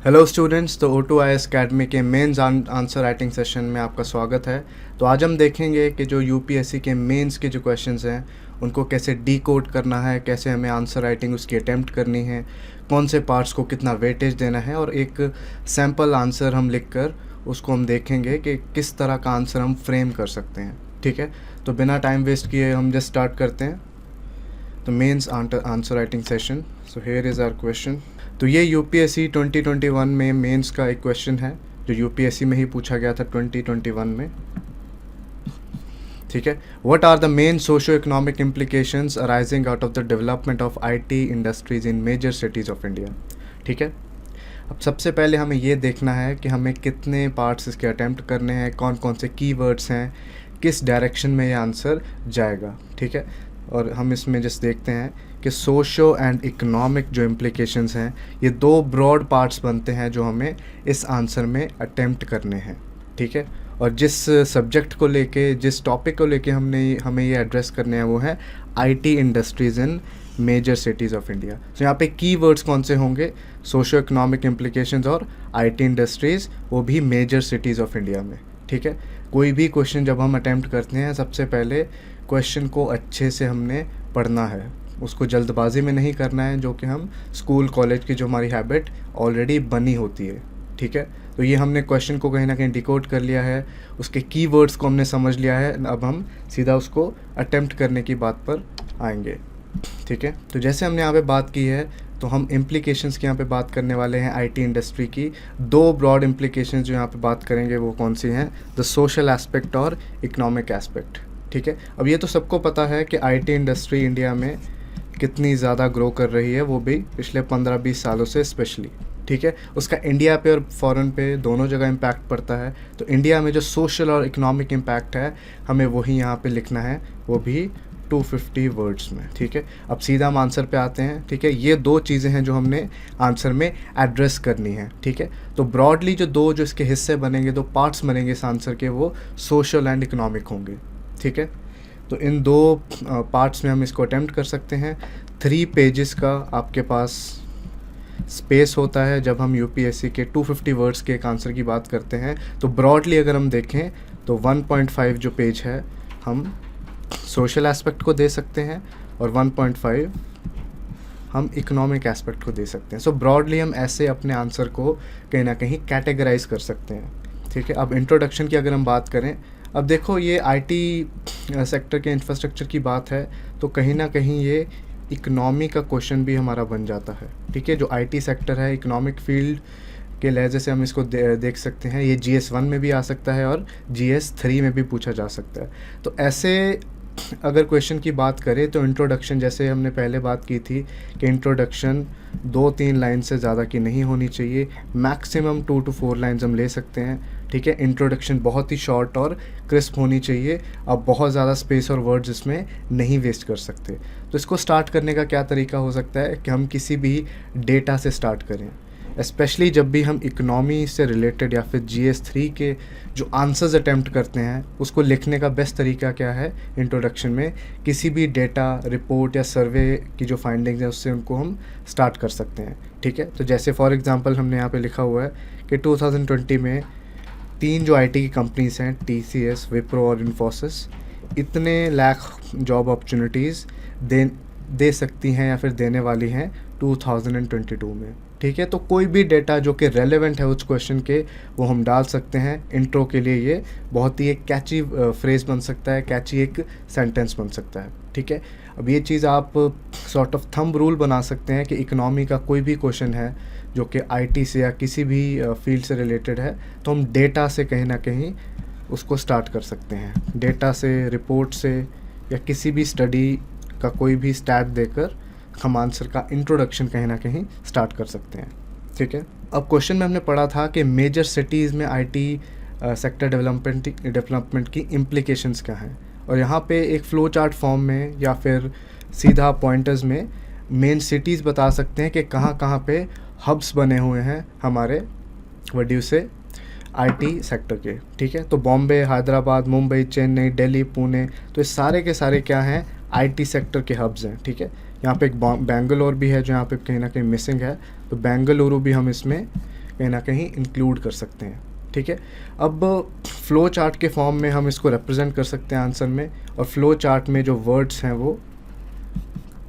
Hello students, तो O2IS academy के mains answer writing session में आपका स्वागत है। तो आज हम देखेंगे कि जो यूपीएससी के मेंस के जो क्वेश्चंस हैं उनको कैसे डीकोड करना है, कैसे हमें आंसर राइटिंग उसकी अटेम्प्ट करनी है, कौन से पार्ट्स को कितना वेटेज देना है, और एक सैम्पल आंसर हम लिखकर उसको हम देखेंगे कि किस तरह का आंसर हम फ्रेम कर सकते हैं। ठीक है, तो बिना टाइम वेस्ट किए हम जस्ट स्टार्ट करते हैं। तो mains answer writing session. So here is our question. तो ये यूपीएससी 2021 में मेंस का एक क्वेश्चन है जो यूपीएससी में ही पूछा गया था 2021 में। ठीक है, what are the main socio economic implications arising out of the development of IT industries in major cities of India. ठीक है, अब सबसे पहले हमें ये देखना है कि हमें कितने पार्ट्स इसके अटैम्प्ट करने हैं, कौन कौन से कीवर्ड्स हैं, किस डायरेक्शन में ये आंसर जाएगा। ठीक है, और हम इसमें जस्ट देखते हैं कि सोशो एंड इकोनॉमिक जो इम्प्लीकेशंस हैं ये दो ब्रॉड पार्ट्स बनते हैं जो हमें इस आंसर में अटेम्प्ट करने हैं। ठीक है, और जिस सब्जेक्ट को लेके, जिस टॉपिक को लेके हमें ये एड्रेस करने हैं वो है IT industries in major cities of India. तो यहाँ पे कीवर्ड्स कौन से होंगे? सोशो इकोनॉमिक इम्प्लीकेशंस और आईटी इंडस्ट्रीज़, वो भी मेजर सिटीज़ ऑफ इंडिया में। ठीक है, कोई भी क्वेश्चन जब हम अटेम्प्ट करते हैं सबसे पहले क्वेश्चन को अच्छे से हमने पढ़ना है, उसको जल्दबाजी में नहीं करना है, जो कि हम स्कूल कॉलेज की जो हमारी हैबिट ऑलरेडी बनी होती है। ठीक है, तो ये हमने क्वेश्चन को कहीं ना कहीं डिकोड कर लिया है, उसके कीवर्ड्स को हमने समझ लिया है। अब हम सीधा उसको अटेम्प्ट करने की बात पर आएंगे। ठीक है, तो जैसे हमने यहाँ पे बात की है तो हम इम्प्लीकेशंस की यहाँ पे बात करने वाले हैं आईटी इंडस्ट्री की। दो ब्रॉड इम्प्लीकेशंस जो यहाँ पे बात करेंगे वो कौन सी हैं? द सोशल एस्पेक्ट और इकोनॉमिक एस्पेक्ट। ठीक है, अब ये तो सबको पता है कि आईटी इंडस्ट्री इंडिया में कितनी ज़्यादा ग्रो कर रही है, वो भी पिछले 15-20 सालों से स्पेशली। ठीक है, उसका इंडिया पे और फॉरेन पे दोनों जगह इम्पैक्ट पड़ता है। तो इंडिया में जो सोशल और इकोनॉमिक इम्पैक्ट है हमें वही यहाँ पे लिखना है, वो भी 250 वर्ड्स में। ठीक है, अब सीधा हम आंसर पे आते हैं। ठीक है, ये दो चीज़ें हैं जो हमने आंसर में एड्रेस करनी है। ठीक है, तो ब्रॉडली जो इसके हिस्से बनेंगे, दो पार्ट्स बनेंगे इस आंसर के, वो सोशल एंड इकोनॉमिक होंगे। ठीक है, तो इन दो पार्ट्स में हम इसको अटेम्प्ट कर सकते हैं। 3 पेजेस का आपके पास स्पेस होता है जब हम यूपीएससी के 250 वर्ड्स के एक आंसर की बात करते हैं। तो ब्रॉडली अगर हम देखें तो 1.5 जो पेज है हम सोशल एस्पेक्ट को दे सकते हैं और 1.5 हम इकोनॉमिक एस्पेक्ट को दे सकते हैं। सो ब्रॉडली हम ऐसे अपने आंसर को कहीं ना कहीं कैटेगराइज कर सकते हैं। ठीक है, अब इंट्रोडक्शन की अगर हम बात करें, अब देखो ये आईटी सेक्टर के इंफ्रास्ट्रक्चर की बात है तो कहीं ना कहीं ये इकोनॉमी का क्वेश्चन भी हमारा बन जाता है। ठीक है, जो आईटी सेक्टर है इकोनॉमिक फील्ड के लहजे से हम इसको देख सकते हैं। ये GS1 में भी आ सकता है और GS3 में भी पूछा जा सकता है। तो ऐसे अगर क्वेश्चन की बात करें तो इंट्रोडक्शन, जैसे हमने पहले बात की थी कि इंट्रोडक्शन 2-3 लाइन से ज़्यादा की नहीं होनी चाहिए, मैक्सिमम 2 to 4 लाइन्स हम ले सकते हैं। ठीक है, इंट्रोडक्शन बहुत ही शॉर्ट और क्रिस्प होनी चाहिए। अब बहुत ज़्यादा स्पेस और वर्ड्स इसमें नहीं वेस्ट कर सकते। तो इसको स्टार्ट करने का क्या तरीका हो सकता है कि हम किसी भी डेटा से स्टार्ट करें, स्पेशली जब भी हम इकोनॉमी से रिलेटेड या फिर GS3 के जो आंसर्स अटेम्प्ट करते हैं उसको लिखने का बेस्ट तरीका क्या है? इंट्रोडक्शन में किसी भी डेटा, रिपोर्ट या सर्वे की जो फाइंडिंग्स हैं उससे उनको हम स्टार्ट कर सकते हैं। ठीक है, तो जैसे फॉर एग्जांपल हमने यहाँ पे लिखा हुआ है कि 2020 में 3 जो आईटी की कंपनीज हैं, TCS, विप्रो और इन्फोसिस, इतने लाख जॉब अपॉर्चुनिटीज़ दे सकती हैं या फिर देने वाली हैं 2022 में। ठीक है, तो कोई भी डेटा जो कि रेलेवेंट है उस क्वेश्चन के वो हम डाल सकते हैं। इंट्रो के लिए ये बहुत ही एक कैची फ्रेज बन सकता है, कैची एक सेंटेंस बन सकता है। ठीक है, अब ये चीज़ आप सॉर्ट ऑफ थंब रूल बना सकते हैं कि इकोनॉमी का कोई भी क्वेश्चन है जो कि आईटी से या किसी भी फील्ड से रिलेटेड है तो हम डेटा से कहीं ना कहीं उसको स्टार्ट कर सकते हैं। डेटा से, रिपोर्ट से या किसी भी स्टडी का कोई भी स्टैट देकर हम आंसर का इंट्रोडक्शन कहीं ना कहीं स्टार्ट कर सकते हैं। ठीक है, अब क्वेश्चन में हमने पढ़ा था कि मेजर सिटीज़ में आईटी सेक्टर डेवलपमेंट की इम्प्लीकेशंस क्या हैं, और यहाँ पे एक फ़्लो चार्ट फॉर्म में या फिर सीधा पॉइंटर्स में मेन सिटीज़ बता सकते हैं कि कहाँ कहाँ पे हब्स बने हुए हैं हमारे वड्यू से आईटी सेक्टर के। ठीक है, तो बॉम्बे, हैदराबाद, मुंबई, चेन्नई, दिल्ली, पुणे, तो ये सारे के सारे क्या हैं? आईटी सेक्टर के हब्स हैं। ठीक है, यहाँ पे एक बेंगलोर भी है जो यहाँ पे कहीं ना कहीं मिसिंग है, तो बेंगलुरु भी हम इसमें कहीं ना कहीं इंक्लूड कर सकते हैं। ठीक है, अब फ्लो चार्ट के फॉर्म में हम इसको रिप्रेजेंट कर सकते हैं आंसर में, और फ्लो चार्ट में जो वर्ड्स हैं वो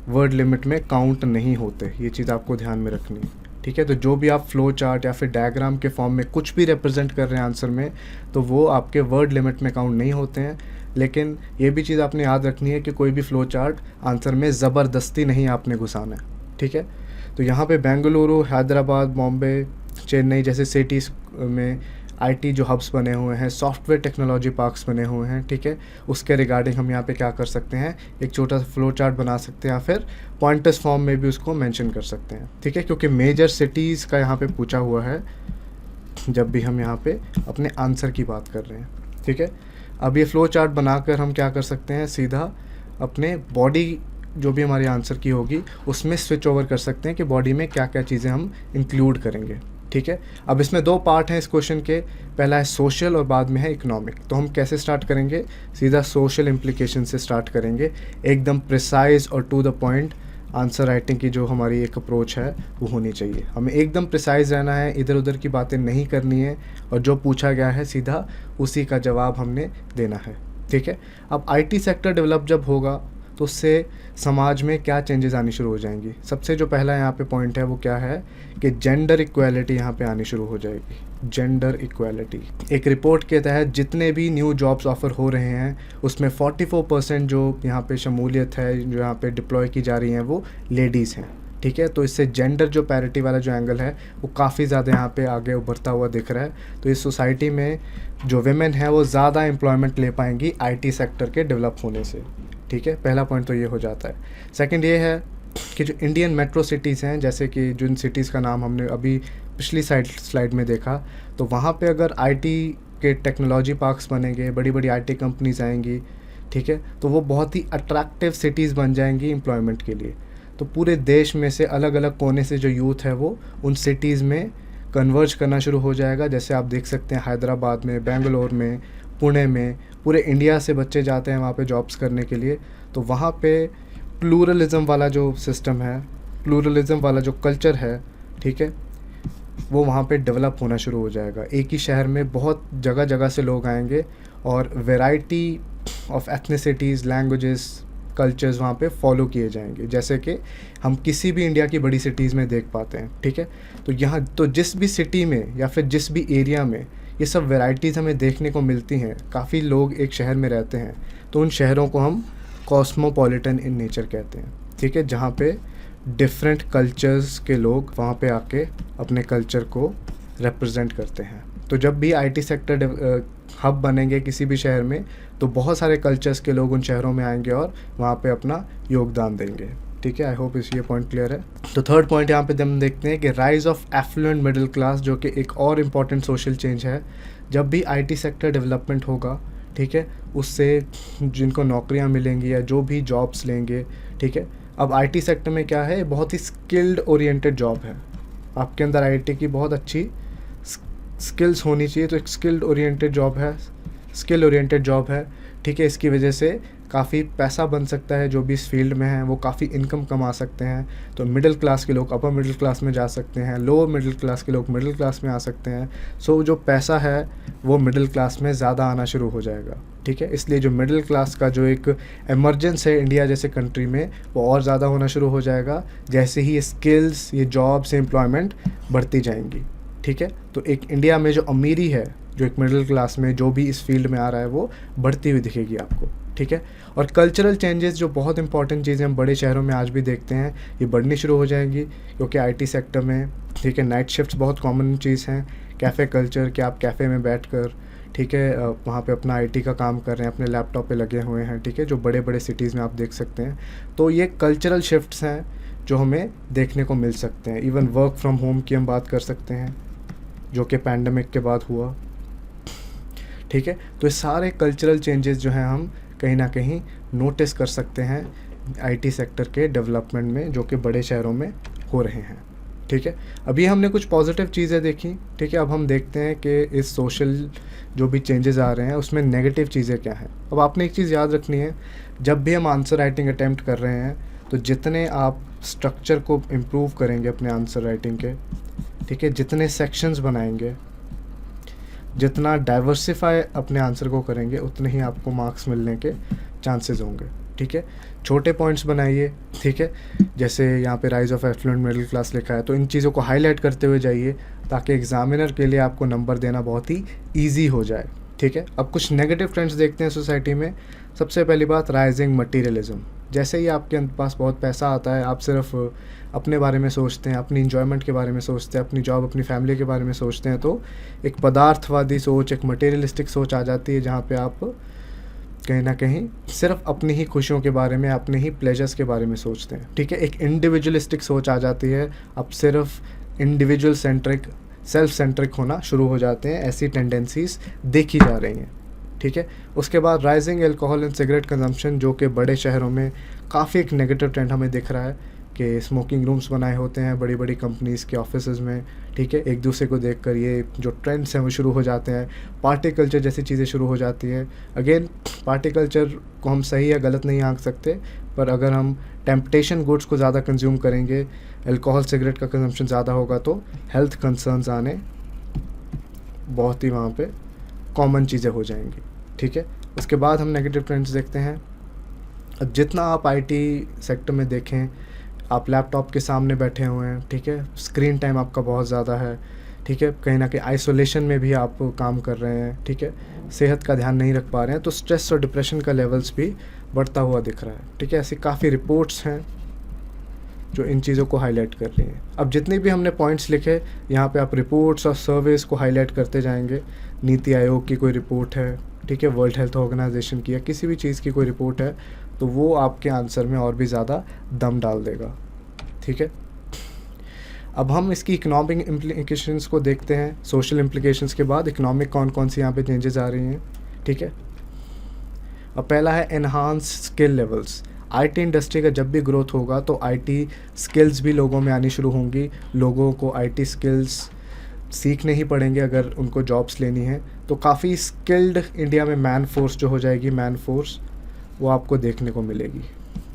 वर्ड लिमिट में काउंट नहीं होते, ये चीज़ आपको ध्यान में रखनी है। ठीक है, तो जो भी आप फ्लो चार्ट या फिर डायग्राम के फॉर्म में कुछ भी रिप्रेजेंट कर रहे हैं आंसर में, तो वो आपके वर्ड लिमिट में काउंट नहीं होते हैं। लेकिन ये भी चीज़ आपने याद रखनी है कि कोई भी फ्लो चार्ट आंसर में ज़बरदस्ती नहीं आपने घुसाना है। ठीक है, तो यहाँ पे बेंगलुरु, हैदराबाद, बॉम्बे, चेन्नई जैसे सिटीज़ में आईटी जो हब्स बने हुए हैं, सॉफ्टवेयर टेक्नोलॉजी पार्क्स बने हुए हैं, ठीक है, उसके रिगार्डिंग हम यहाँ पे क्या कर सकते हैं, एक छोटा सा फ्लो चार्ट बना सकते हैं या फिर पॉइंटर्स फॉर्म में भी उसको मेंशन कर सकते हैं। ठीक है, क्योंकि मेजर सिटीज़ का यहाँ पे पूछा हुआ है जब भी हम यहाँ पे अपने आंसर की बात कर रहे हैं। ठीक है, अब ये फ्लो चार्ट बनाकर हम क्या कर सकते हैं, सीधा अपने बॉडी जो भी हमारी आंसर की होगी उसमें स्विच ओवर कर सकते हैं कि बॉडी में क्या क्या चीज़ें हम इंक्लूड करेंगे। ठीक है, अब इसमें दो पार्ट हैं इस क्वेश्चन के, पहला है सोशल और बाद में है इकोनॉमिक। तो हम कैसे स्टार्ट करेंगे, सीधा सोशल इम्प्लीकेशन से स्टार्ट करेंगे, एकदम प्रिसाइज और to the point answer writing की जो हमारी एक अप्रोच है वो होनी चाहिए। हमें एकदम प्रिसाइज रहना है, इधर उधर की बातें नहीं करनी है, और जो पूछा गया है सीधा उसी का जवाब हमने देना है। ठीक है, अब आईटी सेक्टर डेवलप जब होगा तो उससे समाज में क्या चेंजेस आनी शुरू हो जाएंगी। सबसे जो पहला यहाँ पे पॉइंट है वो क्या है कि जेंडर इक्वालिटी यहाँ पे आनी शुरू हो जाएगी। जेंडर इक्वालिटी, एक रिपोर्ट के तहत जितने भी न्यू जॉब्स ऑफर हो रहे हैं उसमें 44% जो यहाँ पे शमूलियत है, जो यहाँ पे डिप्लॉय की जा रही हैं, वो लेडीज़ हैं। ठीक है, तो इससे जेंडर जो पैरिटी वाला जो एंगल है वो काफ़ी ज़्यादा यहाँ पे आगे उभरता हुआ दिख रहा है। तो इस सोसाइटी में जो वेमेन है वो ज़्यादा एम्प्लॉयमेंट ले पाएंगी आईटी सेक्टर के डेवलप होने से। ठीक है, पहला पॉइंट तो ये हो जाता है। सेकंड ये है कि जो इंडियन मेट्रो सिटीज़ हैं, जैसे कि जिन सिटीज़ का नाम हमने अभी पिछली स्लाइड में देखा, तो वहाँ पे अगर आईटी के टेक्नोलॉजी पार्क्स बनेंगे, बड़ी बड़ी आईटी कंपनीज आएंगी, ठीक है, तो वो बहुत ही अट्रैक्टिव सिटीज़ बन जाएंगी एम्प्लॉयमेंट के लिए। तो पूरे देश में से अलग अलग कोने से जो यूथ है वो उन सिटीज़ में कन्वर्ज करना शुरू हो जाएगा। जैसे आप देख सकते हैं हैदराबाद में, बेंगलोर में, पुणे में, पूरे इंडिया से बच्चे जाते हैं वहाँ पे जॉब्स करने के लिए। तो वहाँ पे प्लूरलिज़म वाला जो सिस्टम है, प्लूरलिज़म वाला जो कल्चर है, ठीक है, वो वहाँ पे डेवलप होना शुरू हो जाएगा। एक ही शहर में बहुत जगह जगह से लोग आएंगे और variety of ethnicities, languages, cultures वहाँ पे फॉलो किए जाएंगे, जैसे कि हम किसी भी इंडिया की बड़ी सिटीज़ में देख पाते हैं। ठीक है, तो यहाँ तो जिस भी सिटी में या फिर जिस भी एरिया में ये सब वैरायटीज़ हमें देखने को मिलती हैं, काफ़ी लोग एक शहर में रहते हैं, तो उन शहरों को हम कॉस्मोपॉलिटन इन नेचर कहते हैं। ठीक है, जहाँ पे डिफरेंट कल्चर्स के लोग वहाँ पे आके अपने कल्चर को रिप्रेजेंट करते हैं। तो जब भी आईटी सेक्टर हब बनेंगे किसी भी शहर में, तो बहुत सारे कल्चर्स के लोग उन शहरों में आएंगे और वहाँ पे अपना योगदान देंगे। ठीक है, आई होप इस ये पॉइंट क्लियर है। तो थर्ड पॉइंट यहाँ पे हम देखते हैं कि rise of affluent middle class, जो कि एक और इम्पॉर्टेंट सोशल चेंज है। जब भी आईटी सेक्टर डेवलपमेंट होगा, ठीक है, उससे जिनको नौकरियाँ मिलेंगी या जो भी जॉब्स लेंगे, ठीक है, अब आईटी सेक्टर में क्या है, बहुत ही स्किल्ड ओरिएंटेड जॉब है। आपके अंदर आईटी की बहुत अच्छी स्किल्स होनी चाहिए, तो एक स्किल्ड ओरिएंटेड जॉब है, स्किल ओरिएंटेड जॉब है। ठीक है, इसकी वजह से काफ़ी पैसा बन सकता है, जो भी इस फील्ड में हैं वो काफ़ी इनकम कमा सकते हैं। तो मिडिल क्लास के लोग अपर मिडिल क्लास में जा सकते हैं, लोअर मिडिल क्लास के लोग मिडिल क्लास में आ सकते हैं। सो जो पैसा है वो मिडिल क्लास में ज़्यादा आना शुरू हो जाएगा। ठीक है, इसलिए जो मिडिल क्लास का जो एक एमरजेंस है इंडिया जैसे कंट्री में, वो और ज़्यादा होना शुरू हो जाएगा जैसे ही ये स्किल्स, ये जॉब्स, एम्प्लॉयमेंट बढ़ती जाएंगी। ठीक है, तो एक इंडिया में जो अमीरी है, जो एक मिडिल क्लास में जो भी इस फील्ड में आ रहा है, वो बढ़ती हुई दिखेगी आपको। ठीक है, और कल्चरल चेंजेस जो बहुत इंपॉर्टेंट चीज़ें हम बड़े शहरों में आज भी देखते हैं, ये बढ़नी शुरू हो जाएंगी, क्योंकि आईटी सेक्टर में, ठीक है, नाइट शिफ्ट्स बहुत कॉमन चीज़ हैं। कैफ़े कल्चर, कि आप कैफ़े में बैठकर, ठीक है, वहाँ पे अपना आईटी का काम कर रहे हैं, अपने लैपटॉप पे लगे हुए हैं। ठीक है, जो बड़े बड़े सिटीज़ में आप देख सकते हैं। तो ये कल्चरल शिफ्ट्स हैं जो हमें देखने को मिल सकते हैं। इवन वर्क फ्रॉम होम की हम बात कर सकते हैं, जो कि पैंडमिक के बाद हुआ। ठीक है, तो ये सारे कल्चरल चेंजेस जो हैं हम कहीं ना कहीं नोटिस कर सकते हैं आईटी सेक्टर के डेवलपमेंट में, जो कि बड़े शहरों में हो रहे हैं। ठीक है, अभी हमने कुछ पॉजिटिव चीज़ें देखी। ठीक है, अब हम देखते हैं कि इस सोशल जो भी चेंजेस आ रहे हैं उसमें नेगेटिव चीज़ें क्या हैं। अब आपने एक चीज़ याद रखनी है, जब भी हम आंसर राइटिंग अटैम्प्ट कर रहे हैं, तो जितने आप स्ट्रक्चर को इम्प्रूव करेंगे अपने आंसर राइटिंग के, ठीक है, जितने सेक्शंस बनाएंगे, जितना डाइवर्सिफाई अपने आंसर को करेंगे, उतने ही आपको मार्क्स मिलने के चांसेस होंगे। ठीक है, छोटे पॉइंट्स बनाइए। ठीक है, जैसे यहाँ पे rise of affluent middle class लिखा है, तो इन चीज़ों को हाईलाइट करते हुए जाइए ताकि एग्जामिनर के लिए आपको नंबर देना बहुत ही ईजी हो जाए। ठीक है, अब कुछ नेगेटिव ट्रेंड्स देखते हैं सोसाइटी में। सबसे पहली बात, राइजिंग मटीरियलिज्म। जैसे ही आपके पास बहुत पैसा आता है, आप सिर्फ अपने बारे में सोचते हैं, अपनी इंजॉयमेंट के बारे में सोचते हैं, अपनी जॉब, अपनी फैमिली के बारे में सोचते हैं, तो एक पदार्थवादी सोच, एक मटेरियलिस्टिक सोच आ जाती है, जहाँ पे आप कहीं ना कहीं सिर्फ अपनी ही खुशियों के बारे में, अपने ही प्लेजर्स के बारे में सोचते हैं। ठीक है, एक इंडिविजुअलिस्टिक सोच आ जाती है, आप सिर्फ इंडिविजुअल सेंट्रिक, सेल्फ सेंट्रिक होना शुरू हो जाते हैं। ऐसी टेंडेंसीज देखी जा रही हैं। ठीक है, उसके बाद rising alcohol and cigarette consumption, जो कि बड़े शहरों में काफ़ी एक नेगेटिव ट्रेंड हमें दिख रहा है कि स्मोकिंग रूम्स बनाए होते हैं बड़ी बड़ी कंपनीज़ के ऑफिसेज़ में। ठीक है, एक दूसरे को देखकर ये जो ट्रेंड्स हैं वो शुरू हो जाते हैं। पार्टी कल्चर जैसी चीज़ें शुरू हो जाती है। अगेन, पार्टी कल्चर को हम सही या गलत नहीं आंक सकते, पर अगर हम टेम्पटेशन गुड्स को ज़्यादा कंज्यूम करेंगे, अल्कोहल सिगरेट का कंजम्पशन ज़्यादा होगा, तो हेल्थ कंसर्न्स आने बहुत ही वहाँ पे कॉमन चीज़ें हो जाएंगी। ठीक है, उसके बाद हम नेगेटिव ट्रेंड्स देखते हैं। अब जितना आप आईटी सेक्टर में देखें, आप लैपटॉप के सामने बैठे हुए हैं। ठीक है, स्क्रीन टाइम आपका बहुत ज़्यादा है। ठीक है, कहीं ना कहीं आइसोलेशन में भी आप काम कर रहे हैं। ठीक है, सेहत का ध्यान नहीं रख पा रहे हैं, तो स्ट्रेस और डिप्रेशन का लेवल्स भी बढ़ता हुआ दिख रहा है। ठीक है, ऐसी काफ़ी रिपोर्ट्स हैं जो इन चीज़ों को हाईलाइट कर रही हैं। अब जितनी भी हमने पॉइंट्स लिखे, यहाँ पे आप रिपोर्ट्स और सर्वेस को हाईलाइट करते जाएंगे। नीति आयोग की कोई रिपोर्ट है, ठीक है, वर्ल्ड हेल्थ ऑर्गेनाइजेशन की, या किसी भी चीज़ की कोई रिपोर्ट है, तो वो आपके आंसर में और भी ज़्यादा दम डाल देगा। ठीक है, अब हम इसकी इकोनॉमिक इम्प्लीकेशंस को देखते हैं। सोशल इम्प्लीकेशंस के बाद इकोनॉमिक कौन कौन सी यहाँ पे चेंजेस आ रही हैं। ठीक है, अब पहला है enhance skill levels. IT industry का जब भी ग्रोथ होगा तो आईटी स्किल्स भी लोगों में आनी शुरू होंगी। लोगों को आईटी स्किल्स सीखने ही पड़ेंगे अगर उनको जॉब्स लेनी है। तो काफ़ी स्किल्ड इंडिया में मैन फोर्स जो हो जाएगी, मैन फोर्स वो आपको देखने को मिलेगी।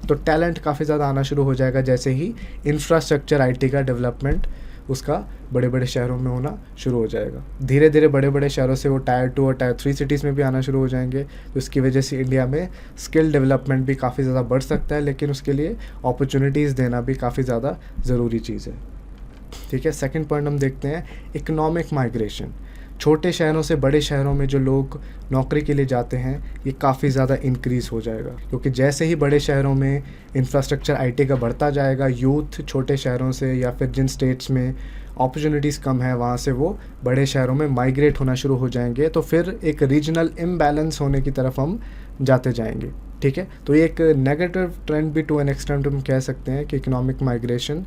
तो टैलेंट काफ़ी ज़्यादा आना शुरू हो जाएगा जैसे ही इंफ्रास्ट्रक्चर आईटी का डेवलपमेंट उसका बड़े बड़े शहरों में होना शुरू हो जाएगा। धीरे धीरे बड़े बड़े शहरों से वो टायर 2 और टायर 3 सिटीज़ में भी आना शुरू हो जाएंगे। तो इसकी वजह से इंडिया में स्किल डेवलपमेंट भी काफ़ी ज़्यादा बढ़ सकता है, लेकिन उसके लिए अपॉर्चुनिटीज़ देना भी काफ़ी ज़्यादा ज़रूरी चीज़ है। ठीक है, सेकंड पॉइंट हम देखते हैं इकोनॉमिक माइग्रेशन। छोटे शहरों से बड़े शहरों में जो लोग नौकरी के लिए जाते हैं, ये काफ़ी ज़्यादा इंक्रीज़ हो जाएगा, क्योंकि जैसे ही बड़े शहरों में इंफ्रास्ट्रक्चर आईटी का बढ़ता जाएगा, यूथ छोटे शहरों से या फिर जिन स्टेट्स में अपॉर्चुनिटीज़ कम है वहाँ से वो बड़े शहरों में माइग्रेट होना शुरू हो जाएंगे। तो फिर एक रीजनल इम्बैलेंस होने की तरफ हम जाते जाएंगे। ठीक है, तो ये एक नेगेटिव ट्रेंड भी टू एन एक्सटेंट हम कह सकते हैं कि इकोनॉमिक माइग्रेशन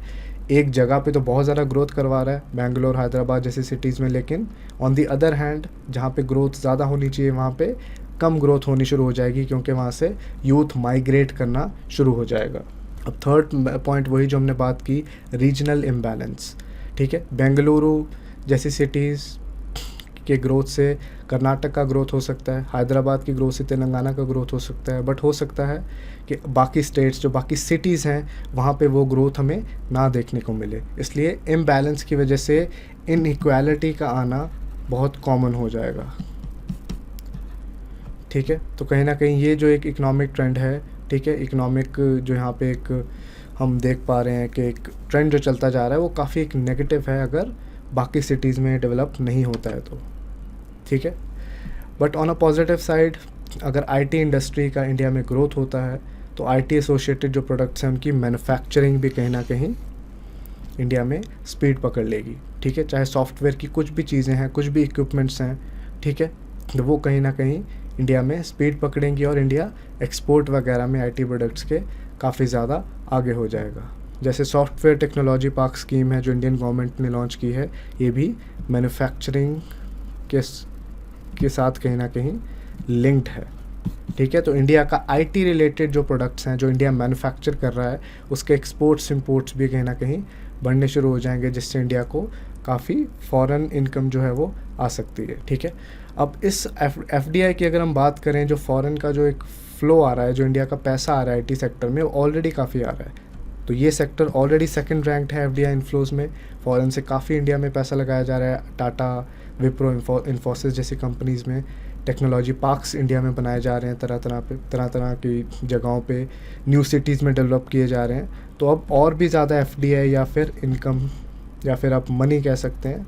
एक जगह पे तो बहुत ज़्यादा ग्रोथ करवा रहा है, बेंगलोर, हैदराबाद जैसी सिटीज़ में, लेकिन ऑन दी अदर हैंड जहाँ पे ग्रोथ ज़्यादा होनी चाहिए वहाँ पे कम ग्रोथ होनी शुरू हो जाएगी, क्योंकि वहाँ से यूथ माइग्रेट करना शुरू हो जाएगा। अब थर्ड पॉइंट वही जो हमने बात की, रीजनल इम्बैलेंस। ठीक है, बेंगलुरु जैसी सिटीज़ के ग्रोथ से कर्नाटक का ग्रोथ हो सकता है, हैदराबाद की ग्रोथ से तेलंगाना का ग्रोथ हो सकता है, बट हो सकता है कि बाकी स्टेट्स जो बाकी सिटीज़ हैं वहाँ पे वो ग्रोथ हमें ना देखने को मिले। इसलिए इम्बैलेंस की वजह से इनइक्वालिटी का आना बहुत कॉमन हो जाएगा। ठीक है, तो कहीं ना कहीं ये जो एक इकोनॉमिक ट्रेंड है, ठीक है, इकोनॉमिक जो यहाँ पे एक हम देख पा रहे हैं कि एक ट्रेंड जो चलता जा रहा है वो काफ़ी एक नेगेटिव है अगर बाकी सिटीज़ में डेवलप नहीं होता है तो। ठीक है, but on a positive side, अगर आईटी इंडस्ट्री का इंडिया में ग्रोथ होता है तो आईटी एसोसिएटेड जो प्रोडक्ट्स हैं उनकी मैन्युफैक्चरिंग भी कहीं ना कहीं इंडिया में स्पीड पकड़ लेगी। ठीक है, चाहे सॉफ्टवेयर की कुछ भी चीज़ें हैं, कुछ भी इक्विपमेंट्स हैं, ठीक है, तो वो कहीं ना कहीं इंडिया में स्पीड पकड़ेंगी और इंडिया एक्सपोर्ट वगैरह में आईटी प्रोडक्ट्स के काफ़ी ज़्यादा आगे हो जाएगा। जैसे सॉफ्टवेयर टेक्नोलॉजी पार्क स्कीम है जो इंडियन गवर्नमेंट ने लॉन्च की है, ये भी मैन्युफैक्चरिंग के साथ कहीं ना कहीं लिंक्ड है। ठीक है, तो इंडिया का आईटी रिलेटेड जो प्रोडक्ट्स हैं जो इंडिया मैन्युफैक्चर कर रहा है उसके एक्सपोर्ट्स इंपोर्ट्स भी कहीं ना कहीं बढ़ने शुरू हो जाएंगे, जिससे इंडिया को काफ़ी फॉरेन इनकम जो है वो आ सकती है। ठीक है, अब इस एफडीआई की अगर हम बात करें, जो फॉरेन का जो एक फ़्लो आ रहा है, जो इंडिया का पैसा आ रहा है आईटी सेक्टर में, वो ऑलरेडी काफ़ी आ रहा है। तो ये सेक्टर ऑलरेडी सेकंड रैंक्ड है एफडीआई इनफ्लोज में। फॉरेन से काफ़ी इंडिया में पैसा लगाया जा रहा है। टाटा, विप्रो, इन्फोसिस जैसी कंपनीज़ में टेक्नोलॉजी पार्क्स इंडिया में बनाए जा रहे हैं, तरह तरह की जगहों पे न्यू सिटीज़ में डेवलप किए जा रहे हैं। तो अब और भी ज़्यादा एफडीआई या फिर इनकम या फिर आप मनी कह सकते हैं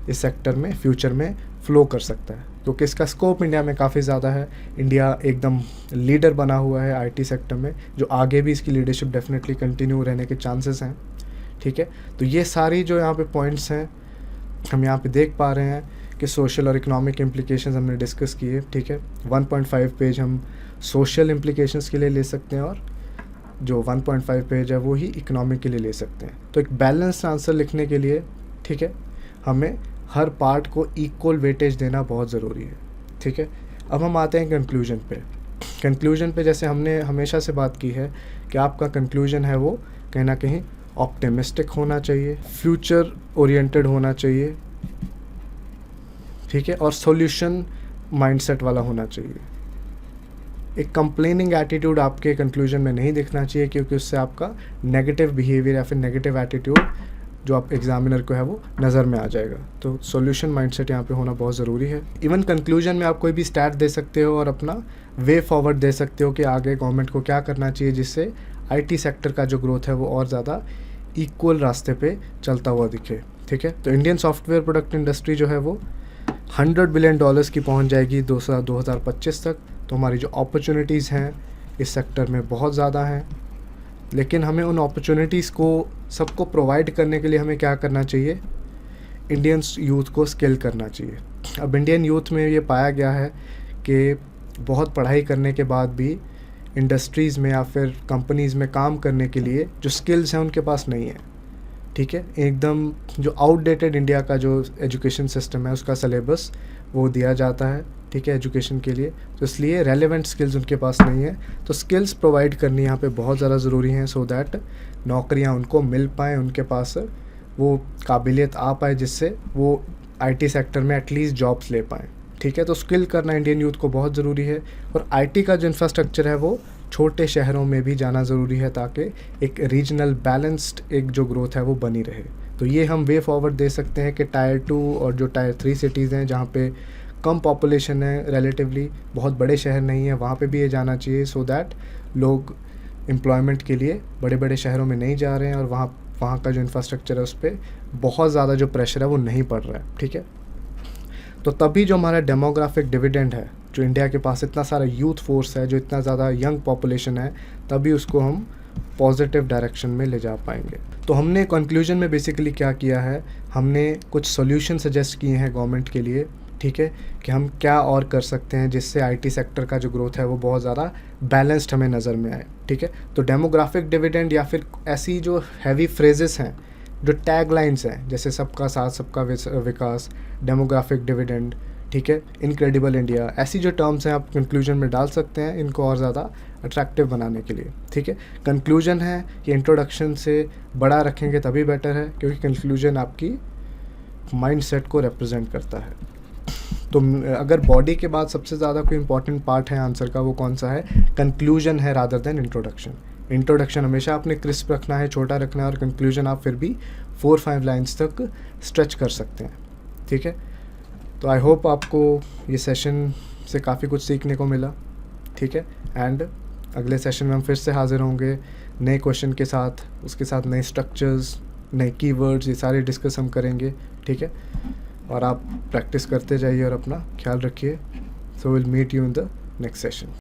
इस सेक्टर में फ्यूचर में फ़्लो कर सकता है, क्योंकि इसका स्कोप इंडिया में काफ़ी ज़्यादा है। इंडिया एकदम लीडर बना हुआ है आईटी सेक्टर में, जो आगे भी इसकी लीडरशिप डेफिनेटली कंटिन्यू रहने के चांसेस हैं। ठीक है, तो ये सारी जो यहाँ पे पॉइंट्स हैं हम यहाँ पे देख पा रहे हैं कि सोशल और इकोनॉमिक इम्प्लीकेशंस हमने डिस्कस किए। ठीक है, 1.5 पेज हम सोशल इम्प्लीकेशंस के लिए ले सकते हैं और जो 1.5 पेज है वो ही इकोनॉमिक के लिए ले सकते हैं। तो एक बैलेंस्ड आंसर लिखने के लिए, ठीक है, हमें हर पार्ट को इक्वल वेटेज देना बहुत ज़रूरी है। ठीक है, अब हम आते हैं कंक्लूजन पे। कंक्लूजन पे जैसे हमने हमेशा से बात की है कि आपका कंक्लूजन है वो कहीं ना कहीं ऑप्टिमिस्टिक होना चाहिए, फ्यूचर ओरिएंटेड होना चाहिए, ठीक है, और सॉल्यूशन माइंडसेट वाला होना चाहिए। एक कंप्लेनिंग एटीट्यूड आपके कंक्लूजन में नहीं दिखना चाहिए, क्योंकि उससे आपका नेगेटिव बिहेवियर या फिर नेगेटिव एटीट्यूड जो आप एग्जामिनर को है वो नज़र में आ जाएगा। तो सॉल्यूशन माइंडसेट यहाँ पे होना बहुत ज़रूरी है। इवन कंक्लूजन में आप कोई भी स्टैट दे सकते हो और अपना वे फॉरवर्ड दे सकते हो कि आगे गवर्नमेंट को क्या करना चाहिए जिससे आईटी सेक्टर का जो ग्रोथ है वो और ज़्यादा इक्वल रास्ते पे चलता हुआ दिखे। ठीक है, तो इंडियन सॉफ्टवेयर प्रोडक्ट इंडस्ट्री जो है वो $100 बिलियन की पहुंच जाएगी 2025 तक। तो हमारी जो अपॉर्चुनिटीज़ हैं इस सेक्टर में बहुत ज़्यादा हैं, लेकिन हमें उन अपॉर्चुनिटीज़ को सबको प्रोवाइड करने के लिए हमें क्या करना चाहिए, इंडियन यूथ को स्किल करना चाहिए। अब इंडियन यूथ में ये पाया गया है कि बहुत पढ़ाई करने के बाद भी इंडस्ट्रीज़ में या फिर कंपनीज़ में काम करने के लिए जो स्किल्स हैं उनके पास नहीं है। ठीक है, एकदम जो आउटडेटेड इंडिया का जो एजुकेशन सिस्टम है उसका सिलेबस वो दिया जाता है, ठीक है, एजुकेशन के लिए, तो इसलिए रेलेवेंट स्किल्स उनके पास नहीं है। तो स्किल्स प्रोवाइड करनी यहाँ पे बहुत ज़्यादा ज़रूरी हैं, सो दैट नौकरियाँ उनको मिल पाएँ, उनके पास वो काबिलियत आ पाए जिससे वो आईटी सेक्टर में एटलीस्ट जॉब्स ले पाएँ। ठीक है, तो स्किल करना इंडियन यूथ को बहुत ज़रूरी है। और आईटी का जो इंफ्रास्ट्रक्चर है वो छोटे शहरों में भी जाना ज़रूरी है ताकि एक रीजनल बैलेंस्ड एक जो ग्रोथ है वो बनी रहे। तो ये हम वे फॉरवर्ड दे सकते हैं कि टायर 2 और जो टायर 3 सिटीज़ हैं जहाँ पे कम पॉपुलेशन है, रिलेटिवली बहुत बड़े शहर नहीं है, वहाँ पे भी ये जाना चाहिए, सो दैट लोग एम्प्लॉयमेंट के लिए बड़े बड़े शहरों में नहीं जा रहे हैं और वहाँ का जो इंफ्रास्ट्रक्चर है उस पर बहुत ज़्यादा जो प्रेशर है वो नहीं पड़ रहा है। ठीक है, तो तभी जो हमारा डेमोग्राफिक डिविडेंड है, जो इंडिया के पास इतना सारा यूथ फोर्स है, जो इतना ज़्यादा यंग पॉपुलेशन है, तभी उसको हम पॉजिटिव डायरेक्शन में ले जा पाएंगे। तो हमने कंक्लूजन में बेसिकली क्या किया है, हमने कुछ सॉल्यूशन सजेस्ट किए हैं गवर्नमेंट के लिए, ठीक है, कि हम क्या और कर सकते हैं जिससे आईटी सेक्टर का जो ग्रोथ है वो बहुत ज़्यादा बैलेंस्ड हमें नज़र में आए। ठीक है, तो डेमोग्राफिक डिविडेंड या फिर ऐसी जो हैवी फ्रेजेस हैं, जो टैग लाइन्स हैं, जैसे सबका साथ सबका विकास, डेमोग्राफिक डिविडेंड, ठीक है, इनक्रेडिबल इंडिया, ऐसी जो टर्म्स हैं आप कंक्लूजन में डाल सकते हैं इनको और ज़्यादा अट्रैक्टिव बनाने के लिए। ठीक है, कंक्लूजन है कि इंट्रोडक्शन से बड़ा रखेंगे तभी बेटर है, क्योंकि कंक्लूजन आपकी माइंडसेट को रिप्रेजेंट करता है। तो अगर बॉडी के बाद सबसे ज़्यादा कोई इंपॉर्टेंट पार्ट है आंसर का, वो कौन सा है, कंक्लूजन है रादर देन इंट्रोडक्शन। इंट्रोडक्शन हमेशा आपने क्रिस्प रखना है, छोटा रखना है, और कंक्लूजन आप फिर भी 4-5 लाइन्स तक स्ट्रेच कर सकते हैं। ठीक है, तो आई होप आपको ये सेशन से काफ़ी कुछ सीखने को मिला। ठीक है, एंड अगले सेशन में हम फिर से हाजिर होंगे नए क्वेश्चन के साथ, उसके साथ नए स्ट्रक्चर्स, नए कीवर्ड्स, ये सारे डिस्कस हम करेंगे। ठीक है, और आप प्रैक्टिस करते जाइए और अपना ख्याल रखिए। So will meet you in the next session.